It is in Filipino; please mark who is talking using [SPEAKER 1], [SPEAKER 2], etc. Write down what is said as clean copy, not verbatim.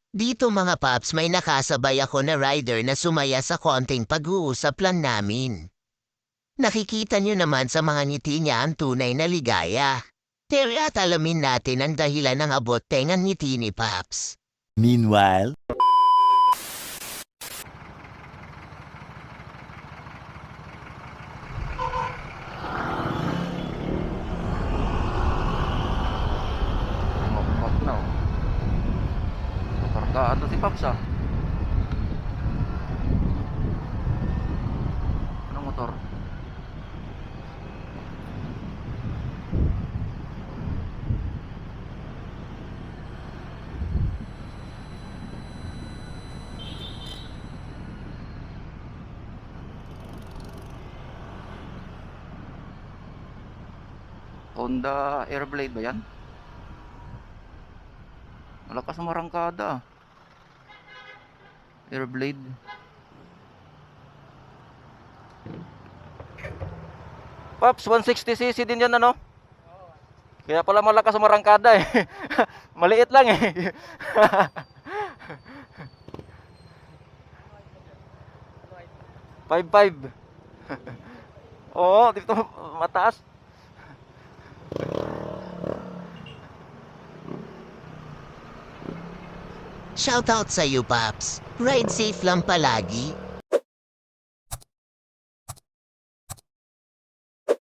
[SPEAKER 1] Dito mga paps may nakasabay ako na rider na sumaya sa konting pag-uusap lang namin. Nakikita niyo naman sa mga ngiti niya ang tunay na ligaya. Pero at alamin natin ang dahilan ng abot tengang ngiti ni Paps.
[SPEAKER 2] Meanwhile,
[SPEAKER 3] Mokpot na oh. Kargaan to si Paps ah. Anong motor? Honda Airblade ba yan? Malakas ang marangkada ah. Airblade. Paps, 160cc din yan ano? Kaya pala malakas ang marangkada eh. Maliit lang eh. 5.5. Oo, dito mataas.
[SPEAKER 1] Shoutout sa iyo Paps. Ride safe lang palagi.